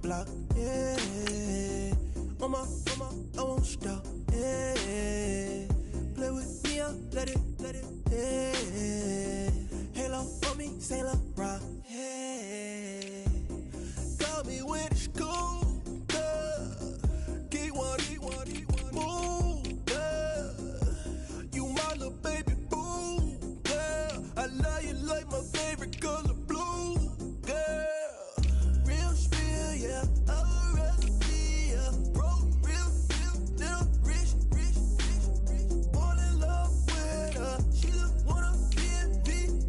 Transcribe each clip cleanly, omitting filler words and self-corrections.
block, yeah. Mama, I won't stop, yeah. Play with me, let it, yeah. Halo on me, Sailor Rock, yeah. Got me with the school, yeah. Keep one, move, yeah. You my little baby boo, yeah. I love you like my favorite color blue, girl. Real spill, yeah. A recipe, yeah. Broke, real, little rich. Fall in love with her. She just wanna be in VIP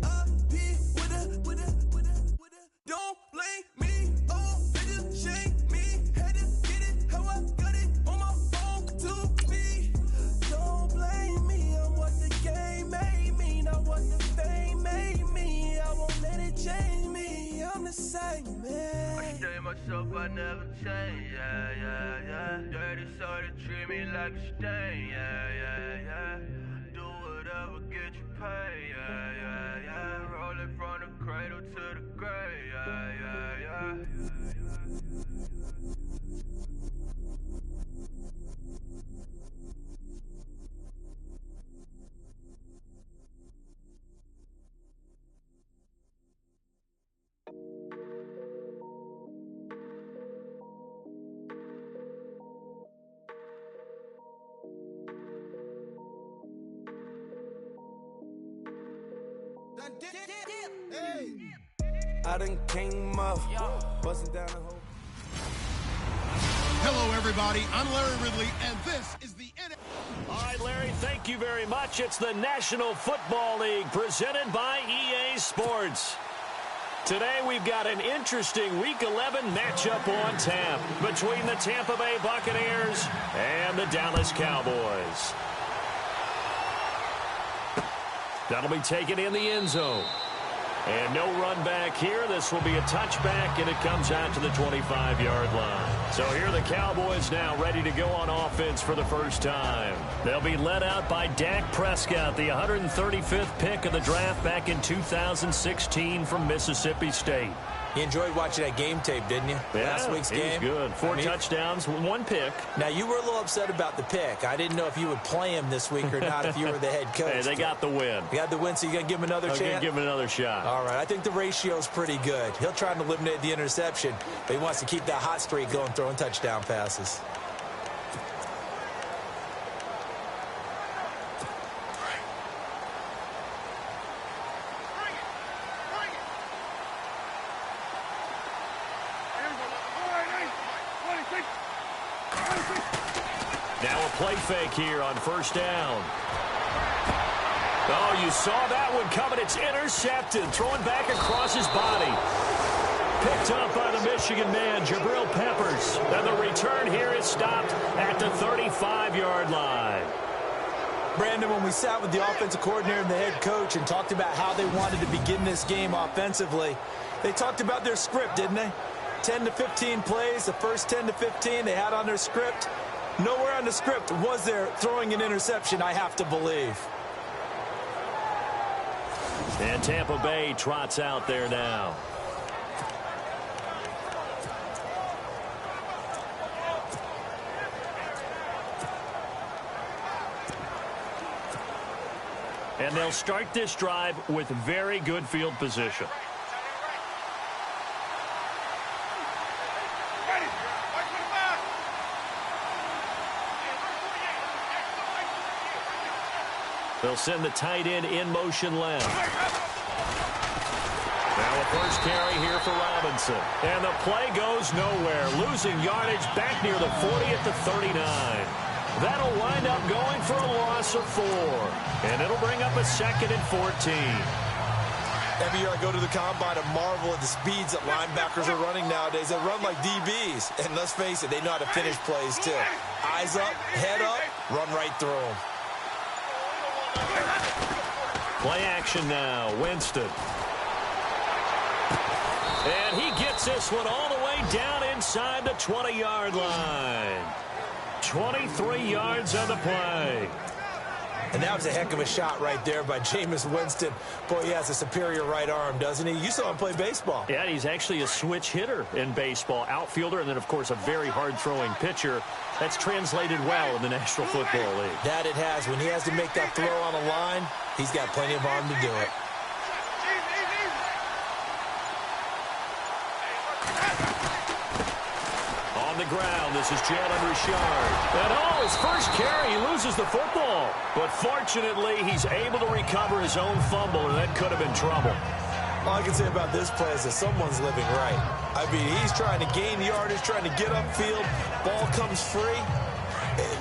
with her. Don't blame me, oh, niggas shame me. Had to get it how I got it on my phone to me. Don't blame me, I'm what the game made me, not what the fame made me. I won't let it change me, I'm the same, man. I stay myself, I never change, yeah. Dirty soda, treat me like a stain, yeah. Do whatever, get you paid, yeah. Roll it from the cradle to the grave, yeah. I done came up, busting down the whole. Hello, everybody. I'm Larry Ridley, and this is the All right, Larry, thank you very much. It's the National Football League presented by EA Sports. Today, we've got an interesting Week 11 matchup on tap between the Tampa Bay Buccaneers and the Dallas Cowboys. That'll be taken in the end zone. And no run back here. This will be a touchback, and it comes out to the 25-yard line. So here are the Cowboys now ready to go on offense for the first time. They'll be led out by Dak Prescott, the 135th pick of the draft back in 2016 from Mississippi State. You enjoyed watching that game tape, didn't you? Yeah, Last week's game. It was good. Four touchdowns, one pick. Now, you were a little upset about the pick. I didn't know if you would play him this week or not if you were the head coach. Hey, they got the win. You got the win, so you got to give him another chance? I'm going to give him another shot. All right, I think the ratio's pretty good. He'll try to eliminate the interception, but he wants to keep that hot streak going, throwing touchdown passes. Now a play fake here on first down. Oh, you saw that one coming. It's intercepted. Throwing back across his body. Picked up by the Michigan man, Jabril Peppers. And the return here is stopped at the 35-yard line. Brandon, when we sat with the offensive coordinator and the head coach and talked about how they wanted to begin this game offensively, they talked about their script, didn't they? 10 to 15 plays, the first 10 to 15 they had on their script. Nowhere on the script was there throwing an interception, I have to believe. And Tampa Bay trots out there now. And they'll start this drive with very good field position. They'll send the tight end in motion left. Now a first carry here for Robinson. And the play goes nowhere. Losing yardage back near the 40 at the 39. That'll wind up going for a loss of 4. And it'll bring up a 2nd and 14. Every year I go to the combine and marvel at the speeds that linebackers are running nowadays. They run like DBs. And let's face it, they know how to finish plays too. Eyes up, head up, run right through them. Play action now, Winston. And he gets this one all the way down inside the 20-yard line. 23 yards on the play. And that was a heck of a shot right there by Jameis Winston. Boy, he has a superior right arm, doesn't he? You saw him play baseball. Yeah, he's actually a switch hitter in baseball. Outfielder, and then, of course, a very hard-throwing pitcher. That's translated well in the National Football League. That it has. When he has to make that throw on a line, he's got plenty of arm to do it. On the ground, this is Jalen Richard. And his first carry, he loses the football. But fortunately, he's able to recover his own fumble, and that could have been trouble. All I can say about this play is that someone's living right. I mean, he's trying to gain yardage, trying to get upfield. Ball comes free.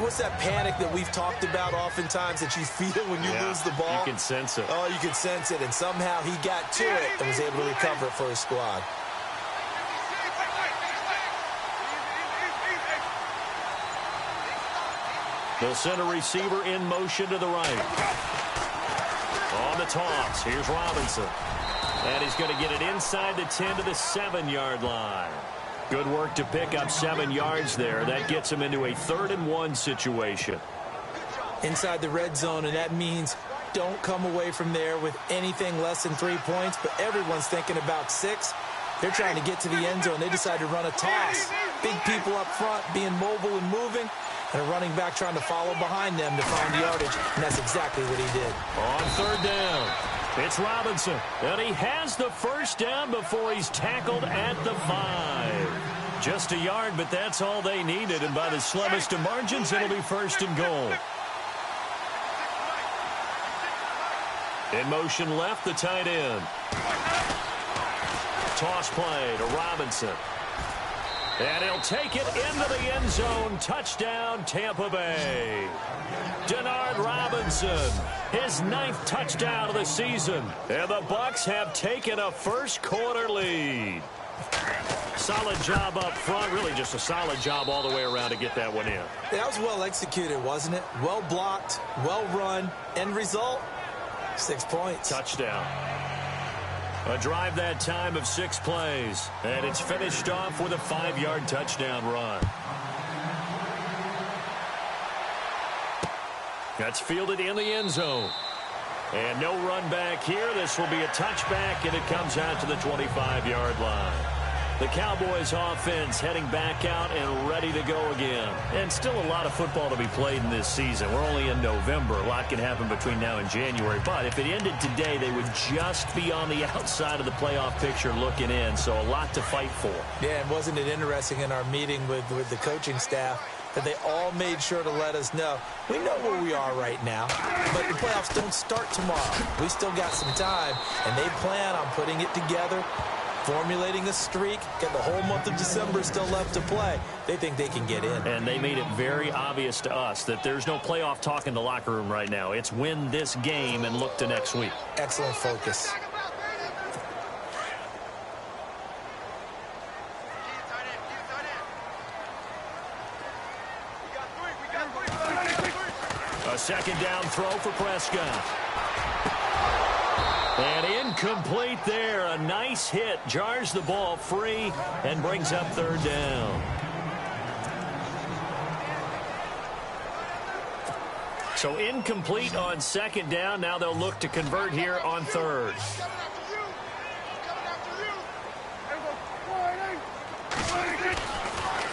What's that panic that we've talked about oftentimes that you feel when you lose the ball? You can sense it. Oh, you can sense it. And somehow he got to it and was able to recover it for his squad. They'll send a receiver in motion to the right. On the toss, here's Robinson. And he's going to get it inside the 10 to the 7-yard line. Good work to pick up 7 yards there. That gets him into a 3rd-and-1 situation. Inside the red zone, and that means don't come away from there with anything less than 3 points, but everyone's thinking about 6. They're trying to get to the end zone. They decide to run a toss. Big people up front being mobile and moving, and a running back trying to follow behind them to find yardage, and that's exactly what he did. On 3rd down, it's Robinson, and he has the first down before he's tackled at the 5. Just a yard, but that's all they needed, and by the slimmest of margins, it'll be 1st and goal. In motion left, the tight end. Toss play to Robinson. And he'll take it into the end zone. Touchdown, Tampa Bay. Denard Robinson, his 9th touchdown of the season. And the Bucs have taken a first-quarter lead. Solid job up front. Really just a solid job all the way around to get that one in. That was well executed, wasn't it? Well blocked, well run. End result, 6 points. Touchdown. A drive that time of 6 plays. And it's finished off with a 5-yard touchdown run. That's fielded in the end zone. And no run back here. This will be a touchback, and it comes out to the 25-yard line. The Cowboys offense heading back out and ready to go again. And still a lot of football to be played in this season. We're only in November. A lot can happen between now and January. But if it ended today, they would just be on the outside of the playoff picture looking in. So a lot to fight for. Yeah, and wasn't it interesting in our meeting with the coaching staff that they all made sure to let us know, we know where we are right now, but the playoffs don't start tomorrow. We still got some time, and they plan on putting it together, formulating a streak, got the whole month of December still left to play. They think they can get in. And they made it very obvious to us that there's no playoff talk in the locker room right now. It's win this game and look to next week. Excellent focus. A 2nd down throw for Prescott. And incomplete there. A nice hit. Jars the ball free and brings up 3rd down. So incomplete on 2nd down. Now they'll look to convert here on 3rd.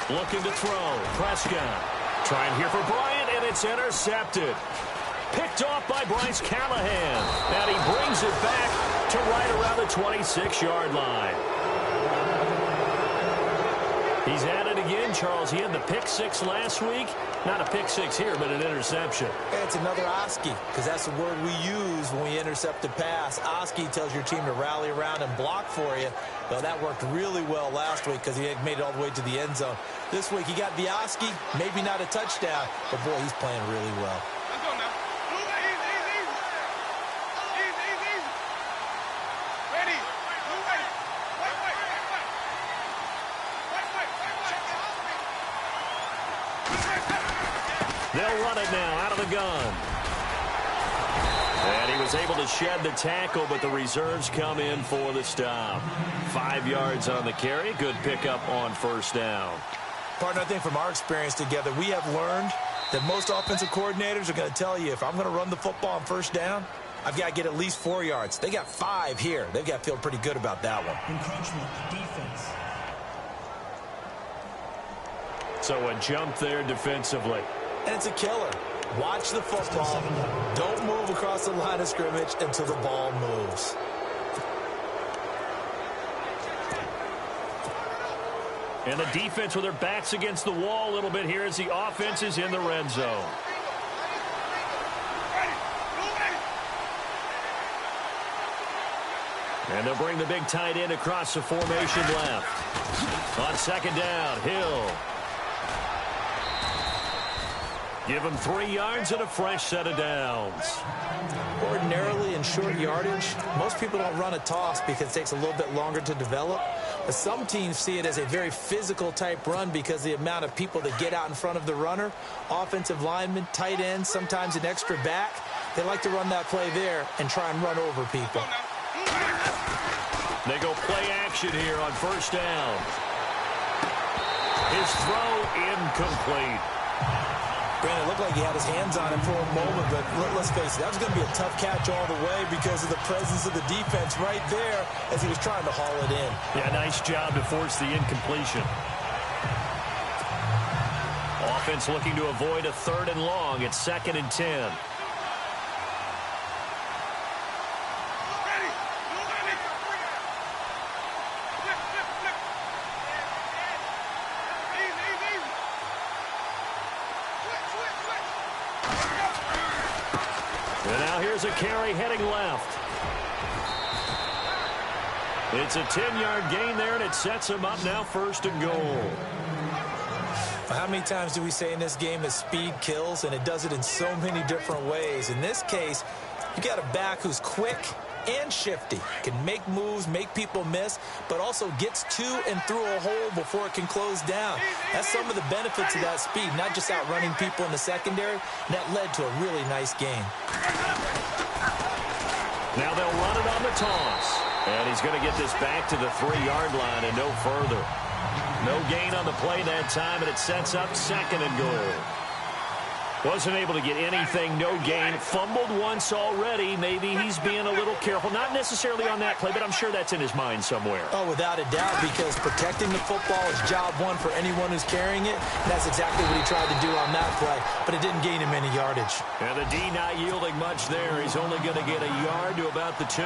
Looking to throw. Prescott. Trying here for Bryant, and it's intercepted. Picked off by Bryce Callahan. And he brings it back to right around the 26-yard line. He's at it again, Charles. He had the pick 6 last week. Not a pick 6 here, but an interception. It's another Oski, because that's the word we use when we intercept a pass. Oski tells your team to rally around and block for you. Well, that worked really well last week because he had made it all the way to the end zone. This week he got the Oski, maybe not a touchdown, but boy, he's playing really well. They'll run it now out of the gun. And he was able to shed the tackle, but the reserves come in for the stop. 5 yards on the carry. Good pickup on 1st down. Partner, I think from our experience together, we have learned that most offensive coordinators are going to tell you, if I'm going to run the football on first down, I've got to get at least 4 yards. They got 5 here. They've got to feel pretty good about that one. Encroachment defense. So a jump there defensively. And it's a killer. Watch the football. Don't move across the line of scrimmage until the ball moves. And the defense with their backs against the wall a little bit here as the offense is in the red zone. And they'll bring the big tight end across the formation left. On second down, Hill. Give him 3 yards and a fresh set of downs. Ordinarily in short yardage, most people don't run a toss because it takes a little bit longer to develop. But some teams see it as a very physical type run because the amount of people that get out in front of the runner, offensive linemen, tight ends, sometimes an extra back. They like to run that play there and try and run over people. They go play action here on first down. His throw incomplete. Granted, it looked like he had his hands on him for a moment, but let's face it, that was going to be a tough catch all the way because of the presence of the defense right there as he was trying to haul it in. Yeah, nice job to force the incompletion. Offense looking to avoid a 3rd and long. It's 2nd and 10. And now here's a carry heading left. It's a 10-yard gain there, and it sets him up now 1st and goal. How many times do we say in this game that speed kills, and it does it in so many different ways? In this case, you got a back who's quick and shifty, can make moves, make people miss, but also gets to and through a hole before it can close down. That's some of the benefits of that speed, not just outrunning people in the secondary, and that led to a really nice game. Now they'll run it on the toss, and he's going to get this back to the 3-yard line and no further. No gain on the play that time, and it sets up 2nd and goal. Wasn't able to get anything, no gain. Fumbled once already. Maybe he's being a little careful. Not necessarily on that play, but I'm sure that's in his mind somewhere. Oh, without a doubt, because protecting the football is job one for anyone who's carrying it. And that's exactly what he tried to do on that play, but it didn't gain him any yardage. And the D not yielding much there. He's only going to get a yard to about the 2.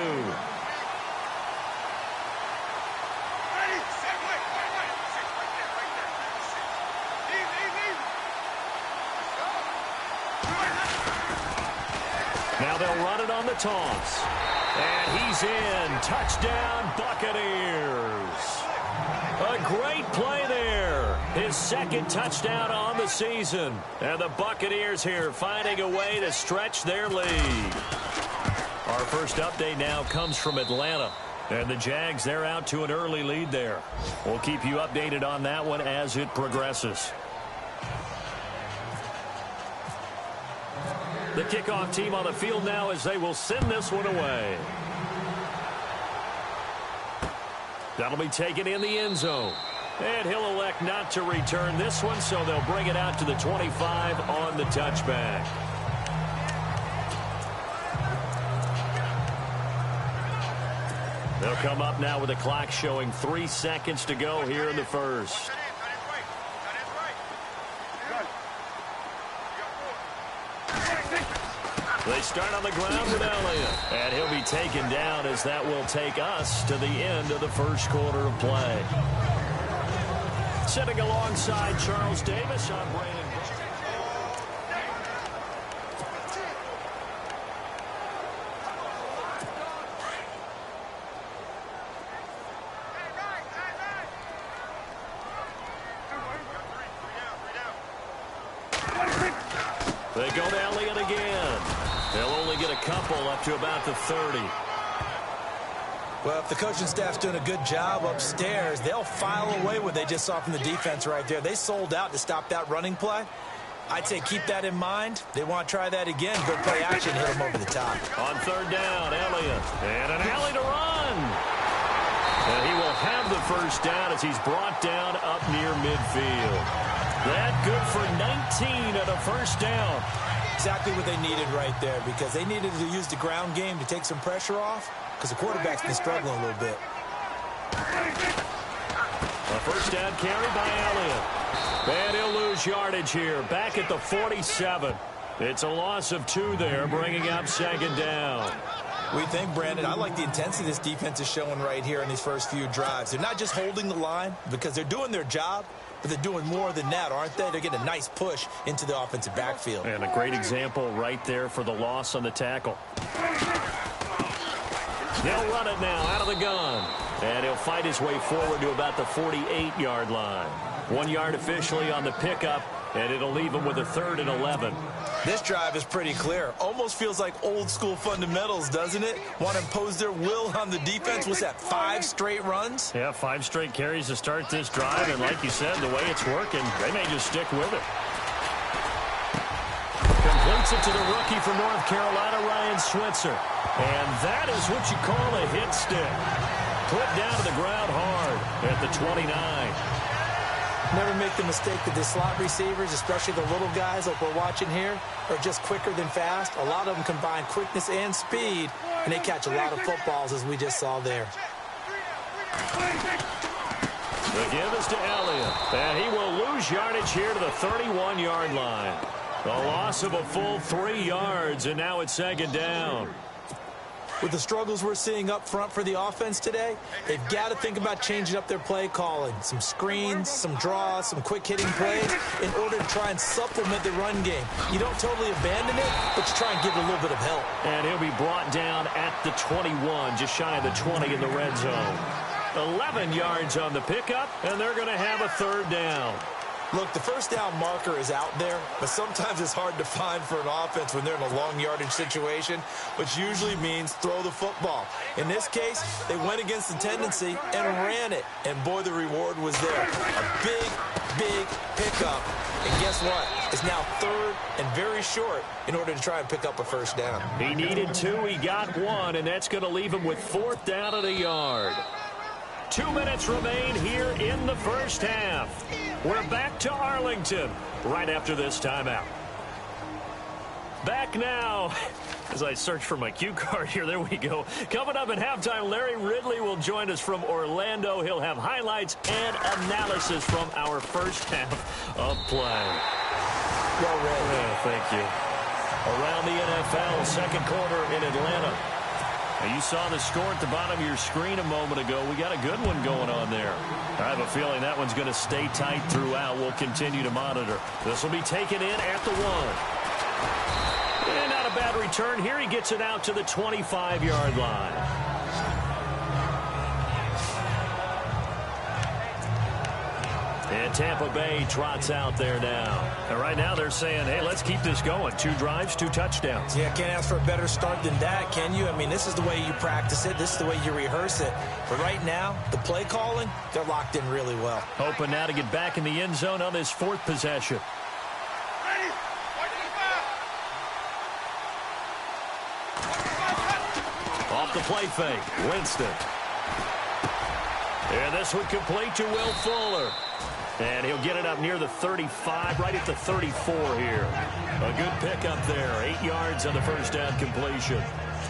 Now they'll run it on the toss. And he's in. Touchdown, Buccaneers. A great play there. His 2nd touchdown on the season. And the Buccaneers here finding a way to stretch their lead. Our first update now comes from Atlanta. And the Jags, they're out to an early lead there. We'll keep you updated on that one as it progresses. The kickoff team on the field now as they will send this one away. That'll be taken in the end zone. And he'll elect not to return this one, so they'll bring it out to the 25 on the touchback. They'll come up now with the clock showing 3 seconds to go here in the first. They start on the ground with Elliott. And he'll be taken down as that will take us to the end of the first quarter of play. Sitting alongside Charles Davis, I'm Brandon. They go to Elliott again. They'll only get a couple up to about the 30. Well, if the coaching staff's doing a good job upstairs, they'll file away what they just saw from the defense right there. They sold out to stop that running play. I'd say keep that in mind. They want to try that again. Go play action, hit them over the top. On 3rd down, Elliott. And an alley to run. And he will have the first down as he's brought down up near midfield. That good for 19 at a first down. Exactly what they needed right there, because they needed to use the ground game to take some pressure off, because the quarterback's been struggling a little bit. A first down carry by Elliott. And he'll lose yardage here, back at the 47. It's a loss of 2 there, bringing up second down. We think, Brandon, I like the intensity this defense is showing right here in these first few drives. They're not just holding the line because they're doing their job, but they're doing more than that, aren't they? They're getting a nice push into the offensive backfield. And a great example right there for the loss on the tackle. He'll run it now out of the gun. And he'll fight his way forward to about the 48-yard line. 1 yard officially on the pickup, and it'll leave him with a 3rd and 11. This drive is pretty clear. Almost feels like old-school fundamentals, doesn't it? Want to impose their will on the defense. Was that 5 straight runs? Yeah, 5 straight carries to start this drive, and like you said, the way it's working, they may just stick with it. Completes it to the rookie from North Carolina, Ryan Switzer. And that is what you call a hit stick. Put down to the ground hard at the 29. Never make the mistake that the slot receivers, especially the little guys like we're watching here, are just quicker than fast. A lot of them combine quickness and speed, and they catch a lot of footballs, as we just saw there. The give is to Elliott, and he will lose yardage here to the 31-yard line. A loss of a full 3 yards, and now it's second down. With the struggles we're seeing up front for the offense today, they've got to think about changing up their play calling. Some screens, some draws, some quick-hitting plays in order to try and supplement the run game. You don't totally abandon it, but you try and give it a little bit of help. And he'll be brought down at the 21, just shy of the 20 in the red zone. 11 yards on the pickup, and they're going to have a 3rd down. Look, the first down marker is out there, but sometimes it's hard to find for an offense when they're in a long yardage situation, which usually means throw the football. In this case, they went against the tendency and ran it, and boy, the reward was there. A big, big pickup, and guess what? It's now 3rd and very short in order to try and pick up a first down. He needed 2, he got 1, and that's going to leave him with 4th down at a yard. 2 minutes remain here in the first half. We're back to Arlington right after this timeout. Back now. As I search for my cue card here, there we go. Coming up at halftime, Larry Ridley will join us from Orlando. He'll have highlights and analysis from our first half of play. Well read. Yeah, thank you. Around the NFL, second quarter in Atlanta. Now, you saw the score at the bottom of your screen a moment ago. We got a good one going on there. I have a feeling that one's going to stay tight throughout. We'll continue to monitor. This will be taken in at the 1. And not a bad return here. He gets it out to the 25-yard line. And Tampa Bay trots out there now. And right now they're saying, hey, let's keep this going. 2 drives, 2 touchdowns. Yeah, can't ask for a better start than that, can you? I mean, this is the way you practice it. This is the way you rehearse it. But right now, the play calling, they're locked in really well. Hoping now to get back in the end zone on this 4th possession. Off the play fake, Winston. And this one complete to Will Fuller. And he'll get it up near the 35, right at the 34 here. A good pickup there, 8 yards on the first down completion.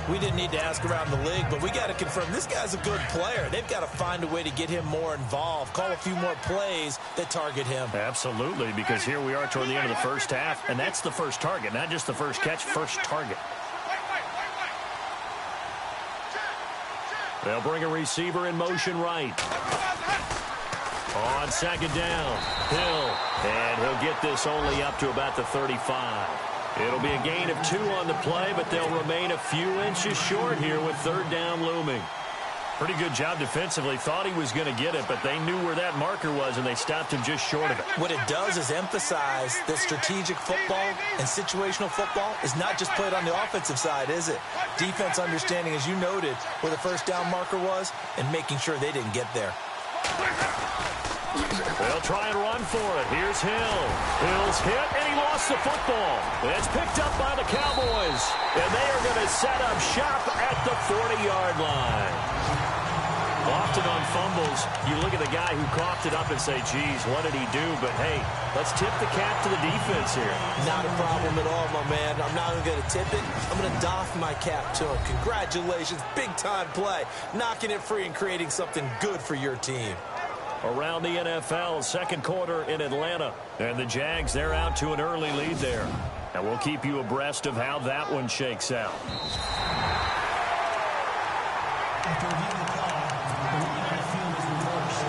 We didn't need to ask around the league, but we got to confirm this guy's a good player. They've got to find a way to get him more involved, call a few more plays that target him. Absolutely, because here we are toward the end of the first half, and that's the first target, not just the first catch, first target. They'll bring a receiver in motion right. On second down, Hill, and he'll get this only up to about the 35. It'll be a gain of 2 on the play, but they'll remain a few inches short here with 3rd down looming. Pretty good job defensively. Thought he was going to get it, but they knew where that marker was, and they stopped him just short of it. What it does is emphasize that strategic football and situational football is not just played on the offensive side, is it? Defense understanding, as you noted, where the first down marker was and making sure they didn't get there. They'll try and run for it. Here's Hill. Hill's hit, and he lost the football. It's picked up by the Cowboys, and they are going to set up shop at the 40-yard line. Often on fumbles, you look at the guy who coughed it up and say, geez, what did he do? But, hey, let's tip the cap to the defense here. Not a problem at all, my man. I'm not even going to tip it. I'm going to doff my cap to him. Congratulations. Big-time play. Knocking it free and creating something good for your team. Around the NFL, second quarter in Atlanta. And the Jags, they're out to an early lead there. And we'll keep you abreast of how that one shakes out. After reviewing the call, the ruling on the field is reversed.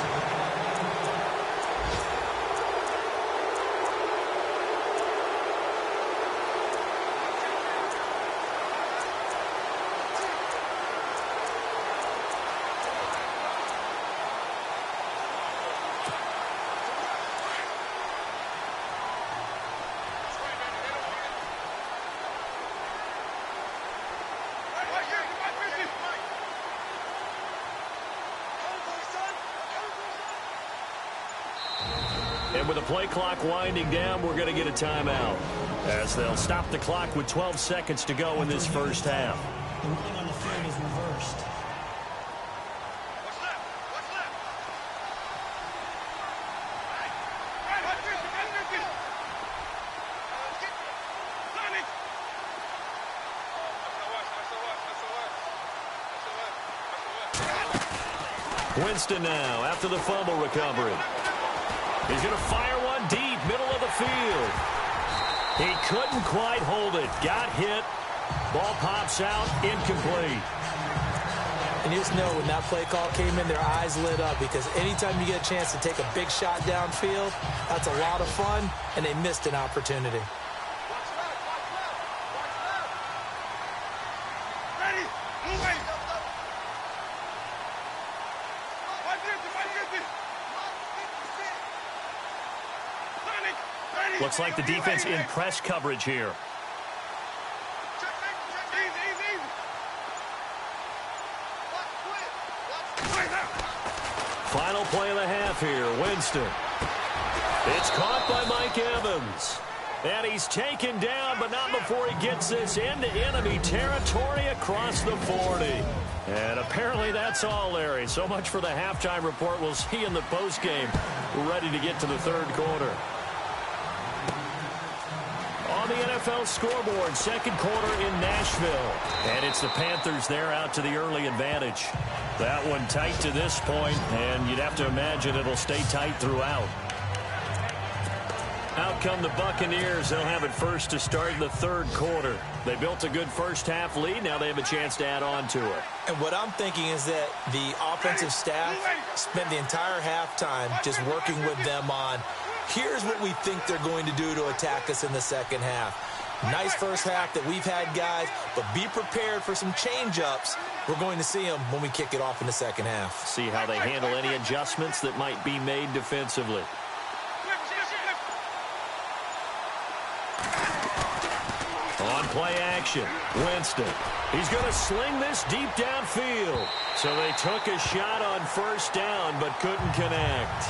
And with the play clock winding down, we're going to get a timeout, as they'll stop the clock with 12 seconds to go in this first half. The ruling on the field is reversed. Winston now after the fumble recovery. He's going to fire one deep, middle of the field. He couldn't quite hold it. Got hit. Ball pops out, incomplete. And you just know when that play call came in, their eyes lit up, because anytime you get a chance to take a big shot downfield, that's a lot of fun, and they missed an opportunity. Looks like the defense in press coverage here. Final play of the half here, Winston. It's caught by Mike Evans. And he's taken down, but not before he gets this into enemy territory across the 40. And apparently that's all, Larry. So much for the halftime report. We'll see you in the postgame. We're ready to get to the third quarter. On the NFL scoreboard, second quarter in Nashville. And it's the Panthers there out to the early advantage. That one tight to this point, and you'd have to imagine it'll stay tight throughout. Out come the Buccaneers. They'll have it first to start in the third quarter. They built a good first half lead. Now they have a chance to add on to it. And what I'm thinking is that the offensive staff spent the entire halftime just working with them on, here's what we think they're going to do to attack us in the second half. Nice first half that we've had, guys, but be prepared for some change-ups. We're going to see them when we kick it off in the second half. See how they handle any adjustments that might be made defensively. On play action, Winston. He's going to sling this deep downfield. So they took a shot on first down, but couldn't connect.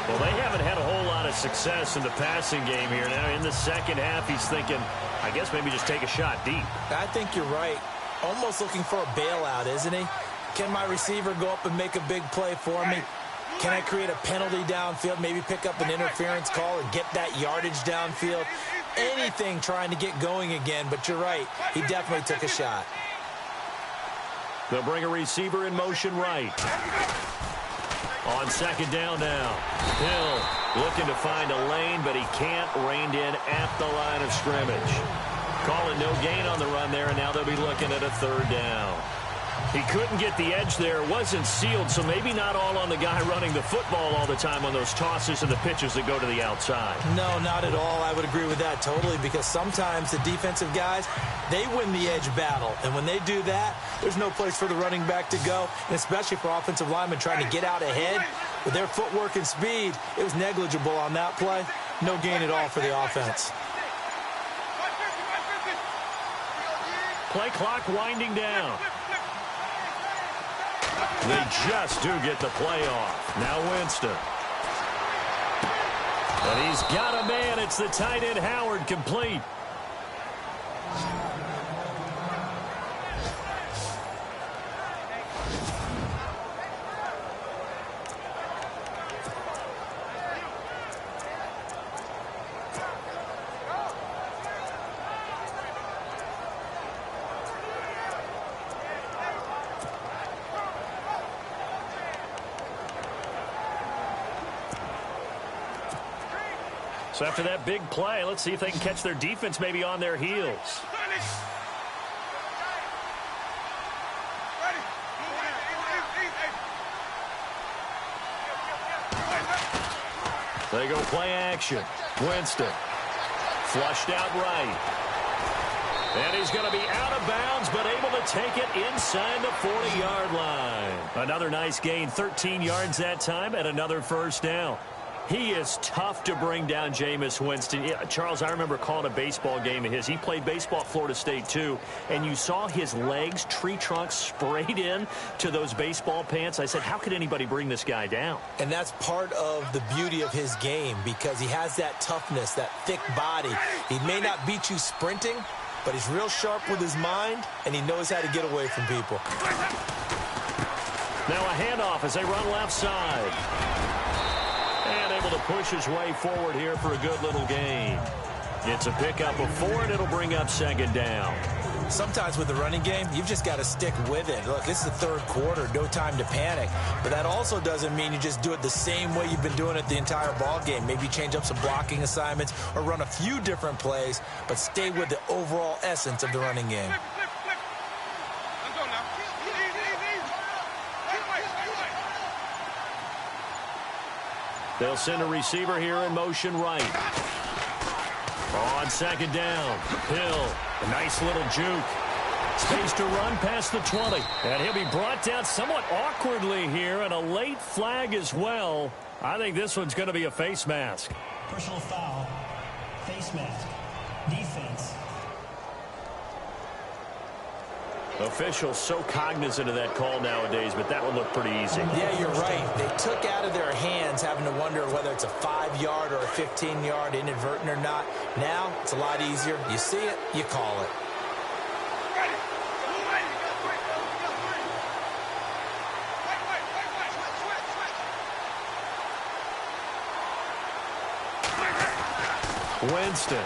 Well, they haven't had a whole lot of success in the passing game here. Now, in the second half, he's thinking, I guess maybe just take a shot deep. I think you're right. Almost looking for a bailout, isn't he? Can my receiver go up and make a big play for me? Can I create a penalty downfield, maybe pick up an interference call and get that yardage downfield? Anything trying to get going again, but you're right. He definitely took a shot. They'll bring a receiver in motion right. On second down now. Hill looking to find a lane, but he can't. Reined in at the line of scrimmage. Calling no gain on the run there, and now they'll be looking at a third down. He couldn't get the edge there. Wasn't sealed, so maybe not all on the guy running the football all the time on those tosses and the pitches that go to the outside. No, not at all. I would agree with that totally, because sometimes the defensive guys, they win the edge battle. And when they do that, there's no place for the running back to go, and especially for offensive linemen trying to get out ahead. With their footwork and speed, it was negligible on that play. No gain at all for the offense. Play clock winding down. They just do get the play off. Now Winston. And he's got a man. It's the tight end Howard, complete. So after that big play, let's see if they can catch their defense maybe on their heels. They go play action. Winston. Flushed out right. And he's going to be out of bounds, but able to take it inside the 40-yard line. Another nice gain, 13 yards that time, and another first down. He is tough to bring down, Jameis Winston. Yeah, Charles, I remember calling a baseball game of his. He played baseball at Florida State, too, and you saw his legs, tree trunks sprayed in to those baseball pants. I said, how could anybody bring this guy down? And that's part of the beauty of his game because he has that toughness, that thick body. He may not beat you sprinting, but he's real sharp with his mind, and he knows how to get away from people. Now a handoff as they run left side. And able to push his way forward here for a good little gain. It's a pickup of 4, and it'll bring up second down. Sometimes with the running game, you've just got to stick with it. Look, it's the third quarter, no time to panic. But that also doesn't mean you just do it the same way you've been doing it the entire ball game. Maybe change up some blocking assignments or run a few different plays, but stay with the overall essence of the running game. They'll send a receiver here in motion right. On second down, Hill, a nice little juke. Space to run past the 20. And he'll be brought down somewhat awkwardly here, and a late flag as well. I think this one's going to be a face mask. Personal foul. Face mask. Defense. Officials so cognizant of that call nowadays, but that one looked pretty easy. Yeah, you're right. They took out of their hands having to wonder whether it's a 5-yard or a 15-yard inadvertent or not. Now, it's a lot easier. You see it, you call it. Winston.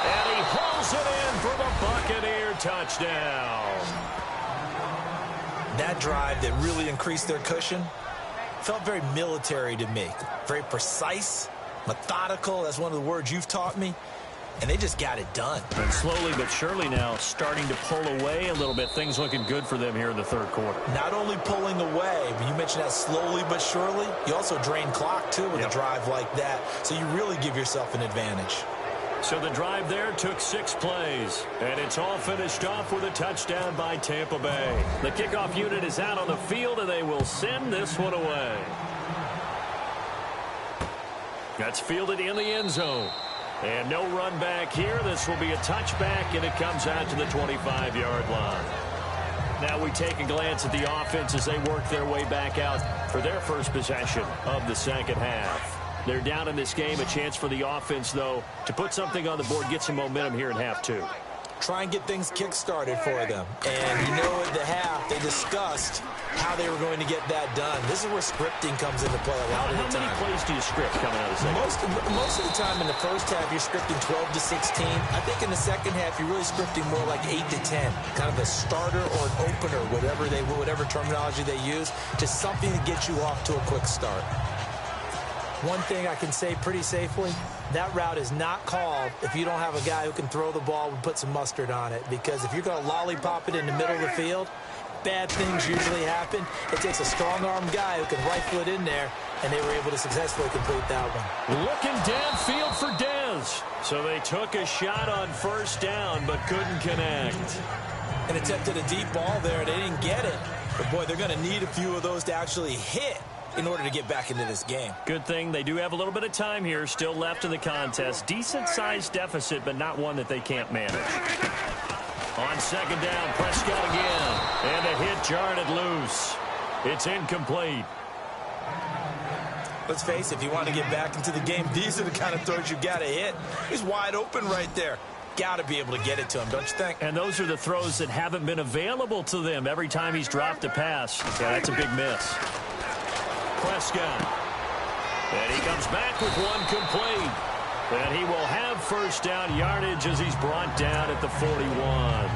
And he hauls it in for the Buccaneer touchdown. That drive that really increased their cushion felt very military to me. Very precise, methodical. That's one of the words you've taught me. And they just got it done. And slowly but surely now starting to pull away a little bit. Things looking good for them here in the third quarter. Not only pulling away, but you mentioned that slowly but surely. You also drain clock, too, with a drive like that. So you really give yourself an advantage. So the drive there took 6 plays. And it's all finished off with a touchdown by Tampa Bay. The kickoff unit is out on the field, and they will send this one away. That's fielded in the end zone. And no run back here. This will be a touchback, and it comes out to the 25-yard line. Now we take a glance at the offense as they work their way back out for their first possession of the second half. They're down in this game. A chance for the offense, though, to put something on the board, get some momentum here in half 2. Try and get things kick-started for them. And you know at the half, they discussed how they were going to get that done. This is where scripting comes into play a lot of the time. How many plays do you script coming out of the second? Most of the time in the first half, you're scripting 12 to 16. I think in the second half, you're really scripting more like 8 to 10. Kind of a starter or an opener, whatever terminology they use, just something to get you off to a quick start. One thing I can say pretty safely, that route is not called if you don't have a guy who can throw the ball and put some mustard on it. Because if you're going to lollipop it in the middle of the field, bad things usually happen. It takes a strong-armed guy who can rifle it in there, and they were able to successfully complete that one. Looking downfield for Dez. So they took a shot on first down, but couldn't connect. And attempted a deep ball there. They didn't get it. But, boy, they're going to need a few of those to actually hit in order to get back into this game. Good thing they do have a little bit of time here still left in the contest. Decent-sized deficit, but not one that they can't manage. On second down, Prescott again. And a hit jarred it loose. It's incomplete. Let's face it, if you want to get back into the game, these are the kind of throws you got to hit. He's wide open right there. Got to be able to get it to him, don't you think? And those are the throws that haven't been available to them every time he's dropped a pass. Yeah, that's a big miss. Prescott. And he comes back with one complete. And he will have first down yardage as he's brought down at the 41.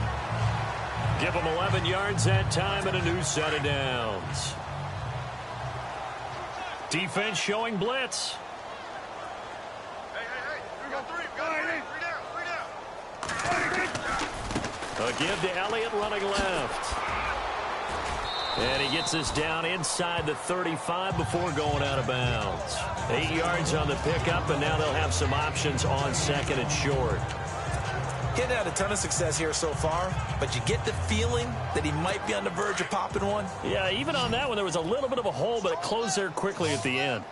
Give him 11 yards that time and a new set of downs. Defense showing blitz. A give to Elliott running left. And he gets us down inside the 35 before going out of bounds. 8 yards on the pickup, and now they'll have some options on second and short. Getting had a ton of success here so far, but you get the feeling that he might be on the verge of popping one. Yeah, even on that one, there was a little bit of a hole, but it closed there quickly at the end.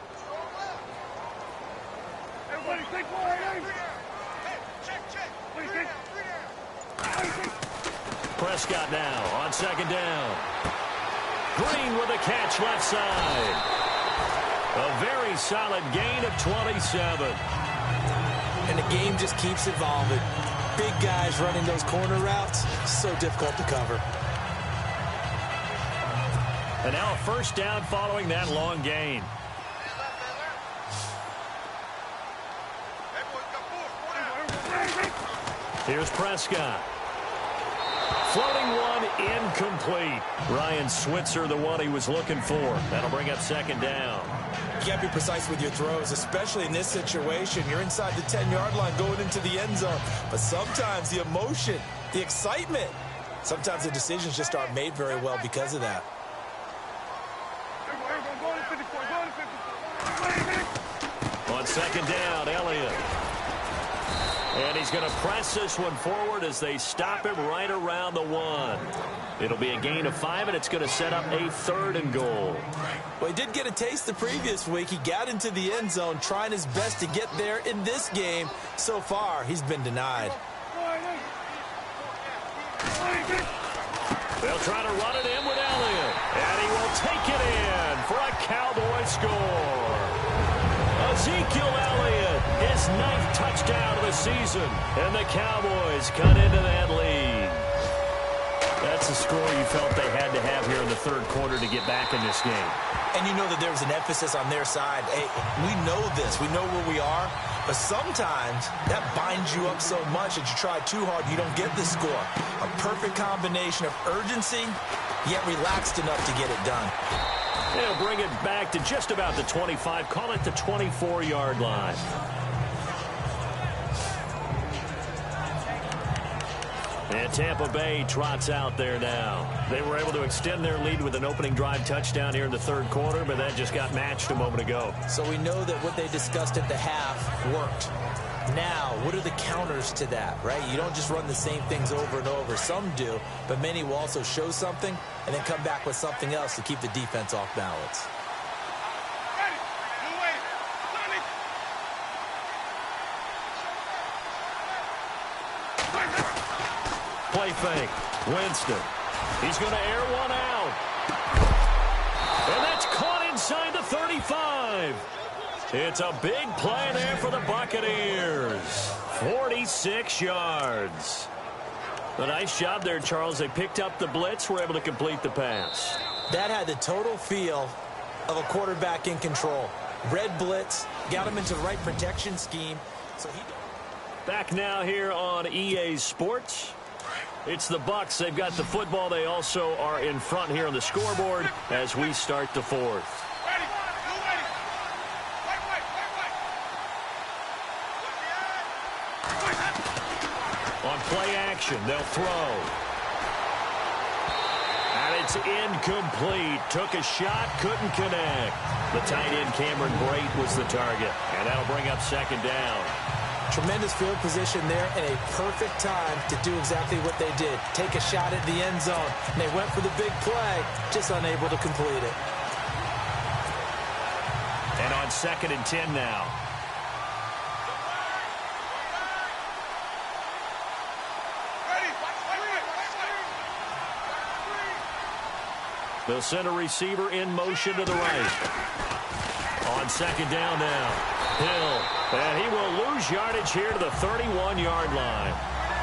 Prescott now on second down. Green with a catch left side. A very solid gain of 27. And the game just keeps evolving. Big guys running those corner routes, so difficult to cover. And now a first down following that long gain. Here's Prescott. Floating one, incomplete. Ryan Switzer, the one he was looking for. That'll bring up second down. You got to be precise with your throws, especially in this situation. You're inside the 10-yard line going into the end zone. But sometimes the emotion, the excitement, sometimes the decisions just aren't made very well because of that. On second down, Elliott. And he's going to press this one forward as they stop him right around the 1. It'll be a gain of 5, and it's going to set up a 3rd and goal. Well, he did get a taste the previous week. He got into the end zone, trying his best to get there in this game. So far, he's been denied. They'll try to run it in with Elliott. And he will take it in for a Cowboy score. Ezekiel Elliott, his 9th touchdown of the season. And the Cowboys cut into that lead. That's a score you felt they had to have here in the 3rd quarter to get back in this game. And you know that there was an emphasis on their side. Hey, we know this. We know where we are. But sometimes that binds you up so much that you try too hard, you don't get the score. A perfect combination of urgency, yet relaxed enough to get it done. They'll bring it back to just about the 25. Call it the 24-yard line. And Tampa Bay trots out there now. They were able to extend their lead with an opening drive touchdown here in the 3rd quarter, but that just got matched a moment ago. So we know that what they discussed at the half worked. Now, what are the counters to that, right? You don't just run the same things over and over. Some do, but many will also show something and then come back with something else to keep the defense off balance. Play fake. Winston. He's going to air one out. And that's caught inside the 35. It's a big play there for the Buccaneers. 46 yards. A nice job there, Charles. They picked up the blitz, were able to complete the pass. That had the total feel of a quarterback in control. Red blitz, got him into the right protection scheme. So he... Back now here on EA Sports. It's the Bucs. They've got the football. They also are in front here on the scoreboard as we start the 4th. On play action, they'll throw. And it's incomplete. Took a shot, couldn't connect. The tight end Cameron Brate was the target. And that'll bring up second down. Tremendous field position there and a perfect time to do exactly what they did. Take a shot at the end zone. And they went for the big play, just unable to complete it. And on 2nd and 10 now. They'll send a receiver in motion to the right. On 2nd down now. Hill, and he will lose yardage here to the 31-yard line.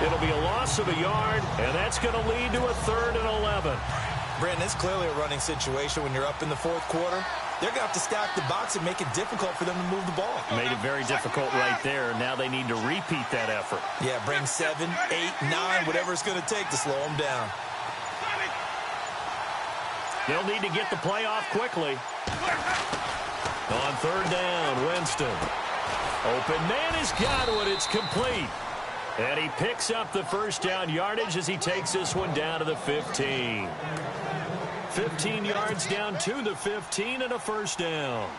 It'll be a loss of a yard, and that's going to lead to a 3rd and 11. Brandon, it's clearly a running situation when you're up in the 4th quarter. They're going to have to stack the box and make it difficult for them to move the ball. Made it very difficult right there. Now they need to repeat that effort. Yeah, bring 7, 8, 9, whatever it's going to take to slow them down. They'll need to get the play off quickly. On 3rd down, Winston. Open man has got one. It's complete. And he picks up the first down yardage as he takes this one down to the 15. 15 yards down to the 15 and a first down.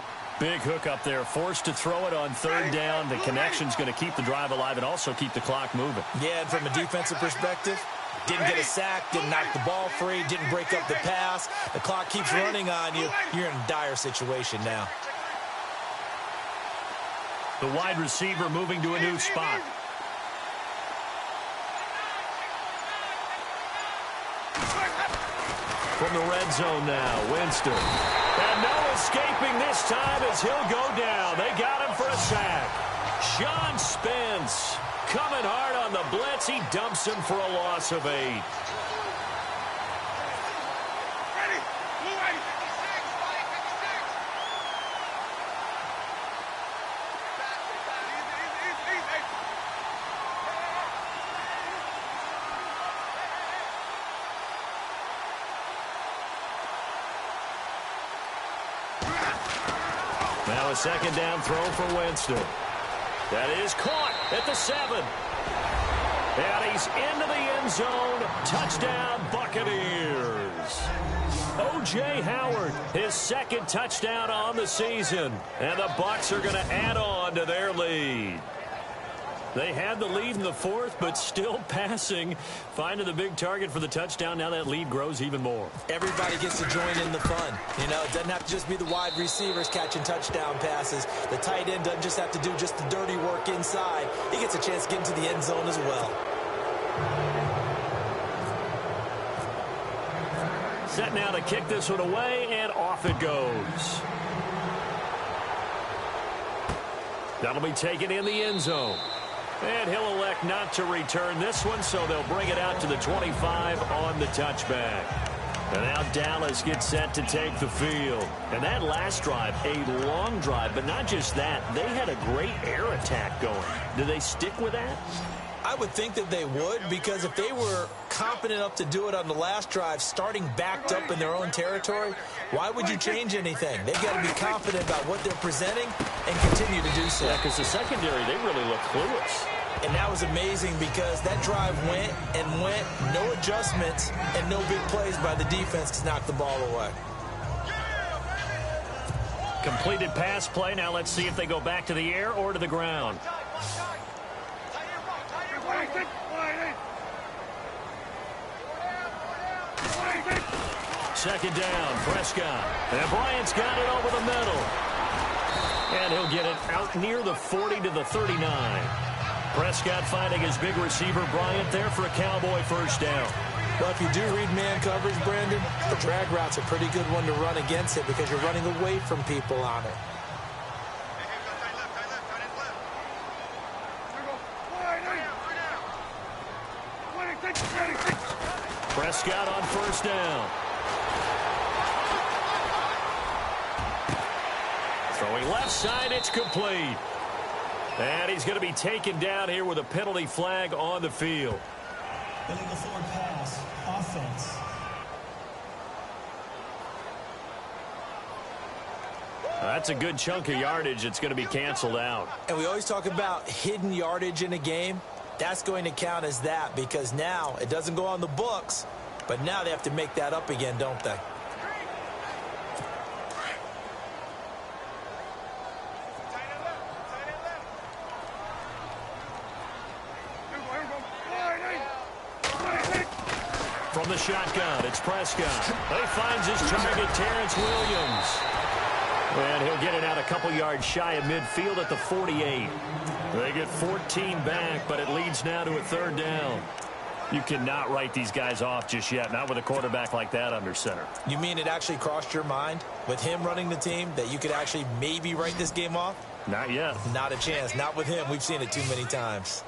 Big hook up there, forced to throw it on third down. The connection's going to keep the drive alive and also keep the clock moving. Yeah, and from a defensive perspective, didn't get a sack, didn't knock the ball free, didn't break up the pass. The clock keeps running on you. You're in a dire situation now. The wide receiver moving to a new spot. From the red zone now, Winston. And no escaping this time as he'll go down. They got him for a sack. Sean Spence coming hard on the blitz. He dumps him for a loss of 8. Now a second down throw for Winston. That is caught at the 7. And he's into the end zone. Touchdown, Buccaneers. O.J. Howard, his second touchdown on the season. And the Bucs are going to add on to their lead. They had the lead in the fourth, but still passing. Finding the big target for the touchdown. Now that lead grows even more. Everybody gets to join in the fun. You know, it doesn't have to just be the wide receivers catching touchdown passes. The tight end doesn't just have to do just the dirty work inside. He gets a chance to get into the end zone as well. Set now to kick this one away, and off it goes. That'll be taken in the end zone. And he'll elect not to return this one, so they'll bring it out to the 25 on the touchback. And now Dallas gets set to take the field. And that last drive, a long drive, but not just that. They had a great air attack going. Do they stick with that? I would think that they would, because if they were competent enough to do it on the last drive, starting backed up in their own territory, why would you change anything? They've got to be confident about what they're presenting and continue to do so. Yeah, because the secondary, they really look clueless. And that was amazing because that drive went and went, no adjustments and no big plays by the defense to knock the ball away. Completed pass play. Now let's see if they go back to the air or to the ground. Second down, Prescott. And Bryant's got it over the middle. And he'll get it out near the 40 to the 39. Prescott finding his big receiver, Bryant, there for a Cowboy first down. Well, if you do read man coverage, Brandon, the drag route's a pretty good one to run against it because you're running away from people on it. Prescott on first down. Throwing left side, it's complete. And he's going to be taken down here with a penalty flag on the field. Illegal forward pass, offense. That's a good chunk of yardage. It's going to be canceled out. And we always talk about hidden yardage in a game. That's going to count as that because now it doesn't go on the books, but now they have to make that up again, don't they? From the shotgun, it's Prescott. He finds his target, Terrence Williams. And he'll get it out a couple yards shy of midfield at the 48. They get 14 back, but it leads now to a third down. You cannot write these guys off just yet, not with a quarterback like that under center. You mean it actually crossed your mind with him running the team that you could actually maybe write this game off? Not yet. Not a chance. Not with him. We've seen it too many times.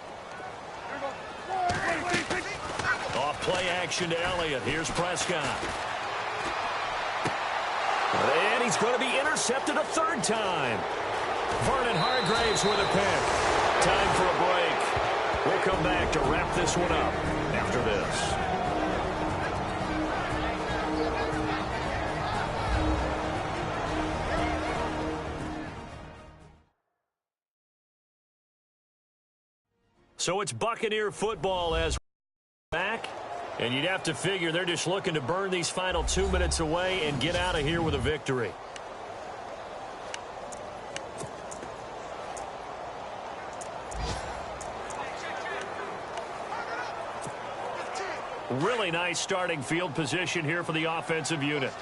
Off play action to Elliott. Here's Prescott. And he's going to be intercepted a third time. Vernon Hargraves with a pick. Time for a break. We'll come back to wrap this one up after this. So it's Buccaneer football as we're back. And you'd have to figure they're just looking to burn these final 2 minutes away and get out of here with a victory. Really nice starting field position here for the offensive unit.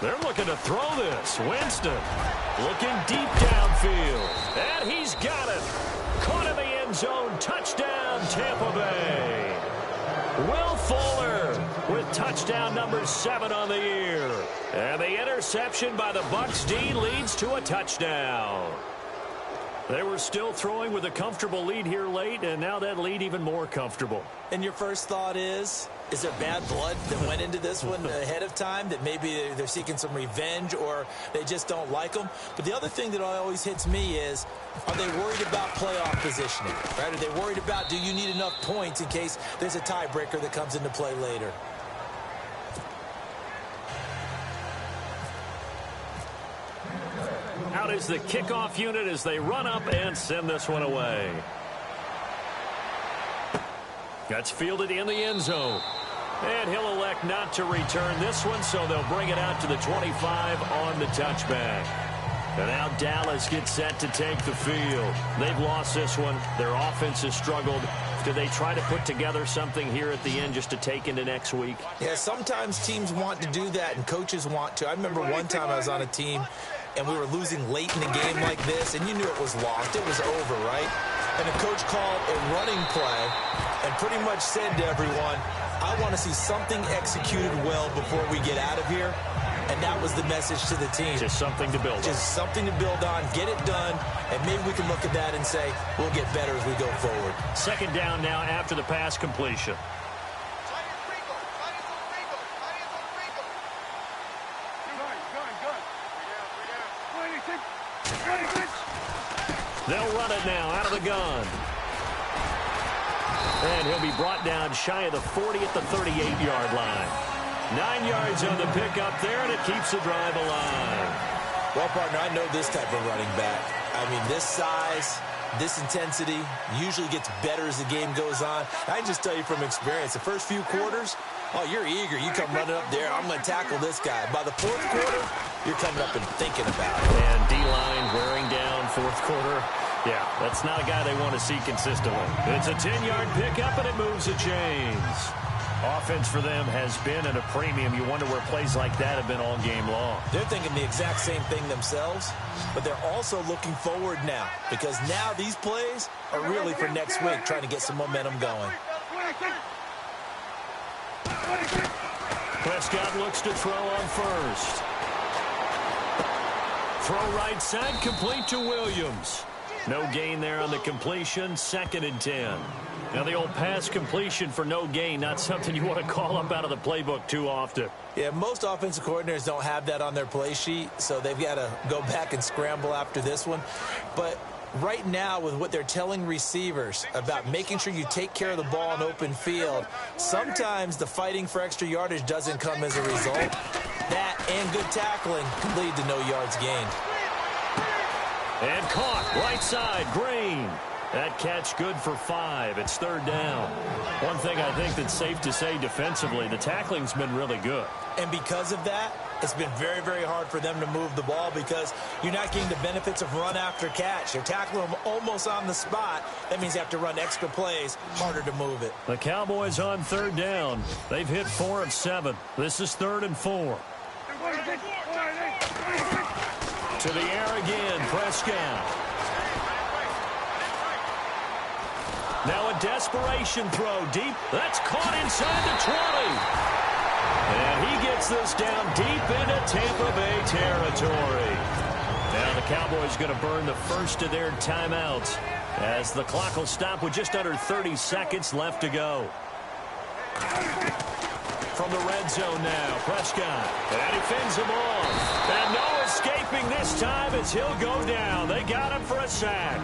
They're looking to throw this. Winston looking deep downfield. And he's got it. Caught in the end zone. Touchdown, Tampa Bay. Will Fuller with touchdown number 7 on the year. And the interception by the Bucs D leads to a touchdown. They were still throwing with a comfortable lead here late, and now that lead even more comfortable. And your first thought is there bad blood that went into this one ahead of time, that maybe they're seeking some revenge or they just don't like them? But the other thing that always hits me is, are they worried about playoff positioning? Right? Are they worried about, do you need enough points in case there's a tiebreaker that comes into play later? Out is the kickoff unit as they run up and send this one away. That's fielded in the end zone. And he'll elect not to return this one, so they'll bring it out to the 25 on the touchback. And now Dallas gets set to take the field. They've lost this one. Their offense has struggled. Do they try to put together something here at the end just to take into next week? Yeah, sometimes teams want to do that and coaches want to. I remember one time I was on a team and we were losing late in a game like this, and you knew it was lost. It was over, right? And the coach called a running play and pretty much said to everyone, I want to see something executed well before we get out of here. And that was the message to the team. Just something to build on. Just something to build on, get it done, and maybe we can look at that and say, we'll get better as we go forward. Second down now after the pass completion. They'll run it now out of the gun. And he'll be brought down shy of the 40 at the 38-yard line. 9 yards on the pickup there, and it keeps the drive alive. Well, partner, I know this type of running back. I mean, this size, this intensity usually gets better as the game goes on. I can just tell you from experience, the first few quarters, oh, you're eager. You come running up there, I'm going to tackle this guy. By the fourth quarter, you're coming up and thinking about it. And D-line wearing down fourth quarter. Yeah, that's not a guy they want to see consistently. It's a 10-yard pickup, and it moves the chains. Offense for them has been at a premium. You wonder where plays like that have been all game long. They're thinking the exact same thing themselves, but they're also looking forward now, because now these plays are really for next week, trying to get some momentum going. Prescott looks to throw on first. Throw right side, complete to Williams. No gain there on the completion, 2nd and 10. Now the old pass completion for no gain, not something you want to call up out of the playbook too often. Yeah, most offensive coordinators don't have that on their play sheet, so they've got to go back and scramble after this one. But right now, with what they're telling receivers about making sure you take care of the ball in open field, sometimes the fighting for extra yardage doesn't come as a result. That and good tackling can lead to no yards gained. And caught, right side, Green. That catch good for 5. It's 3rd down. One thing I think that's safe to say defensively, the tackling's been really good. And because of that, it's been very, very hard for them to move the ball because you're not getting the benefits of run after catch. You're tackling them almost on the spot. That means you have to run extra plays, harder to move it. The Cowboys on 3rd down. They've hit 4 of 7. This is 3rd and 4. To the air again, Prescott. Now a desperation throw deep. That's caught inside the 20. And he gets this down deep into Tampa Bay territory. Now the Cowboys going to burn the first of their timeouts as the clock will stop with just under 30 seconds left to go. from the red zone now. Prescott. And he fends him off. And no escaping this time as he'll go down. They got him for a sack.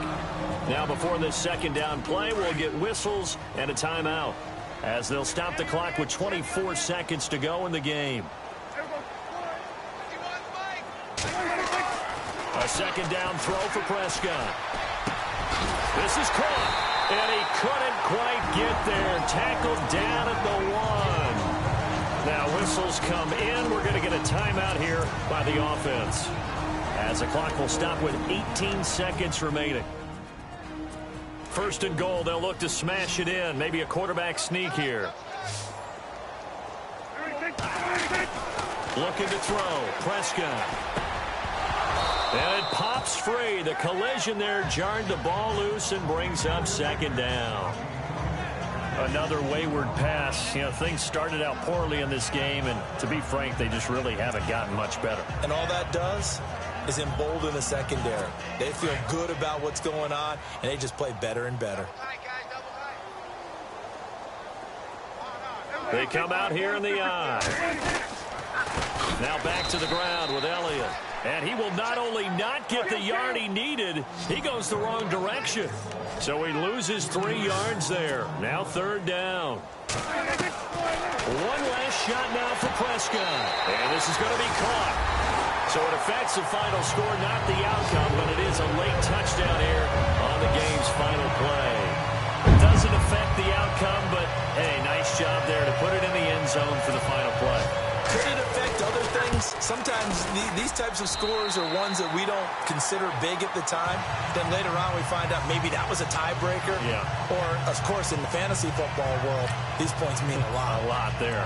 Now before this second down play, we'll get whistles and a timeout, as they'll stop the clock with 24 seconds to go in the game. A second down throw for Prescott. This is caught. And he couldn't quite get there. Tackled down at the 1. Now whistles come in. We're going to get a timeout here by the offense, as the clock will stop with 18 seconds remaining. First and goal. They'll look to smash it in. Maybe a quarterback sneak here. Looking to throw. Prescott. And it pops free. The collision there jarred the ball loose and brings up second down. Another wayward pass. You know, things started out poorly in this game, and to be frank, they just really haven't gotten much better. And all that does is embolden the secondary. They feel good about what's going on, and they just play better and better. They come out here in the eye. Now back to the ground with Elliott. And he will not only not get the yard he needed, he goes the wrong direction. So he loses 3 yards there. Now third down. One last shot now for Prescott. And this is going to be caught. So it affects the final score, not the outcome, but it is a late touchdown here on the game's final play. It doesn't affect the outcome, but, hey, nice job there to put it in the end zone for the final play. Could it affect other things? Sometimes these types of scores are ones that we don't consider big at the time. Then later on we find out maybe that was a tiebreaker. Yeah. Or, of course, in the fantasy football world, these points mean a lot. A lot there.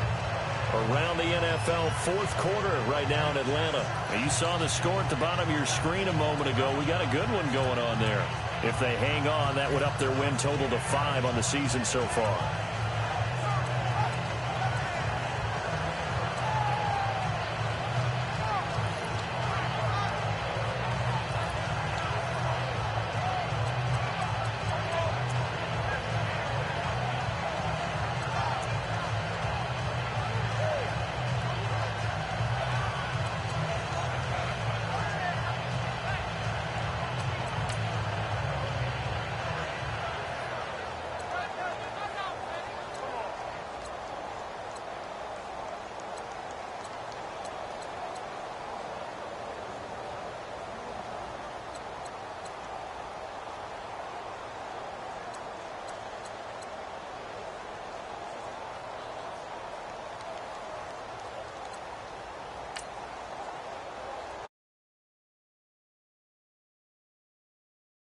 Around the NFL fourth quarter right now in Atlanta. You saw the score at the bottom of your screen a moment ago. We got a good one going on there. If they hang on, that would up their win total to 5 on the season so far.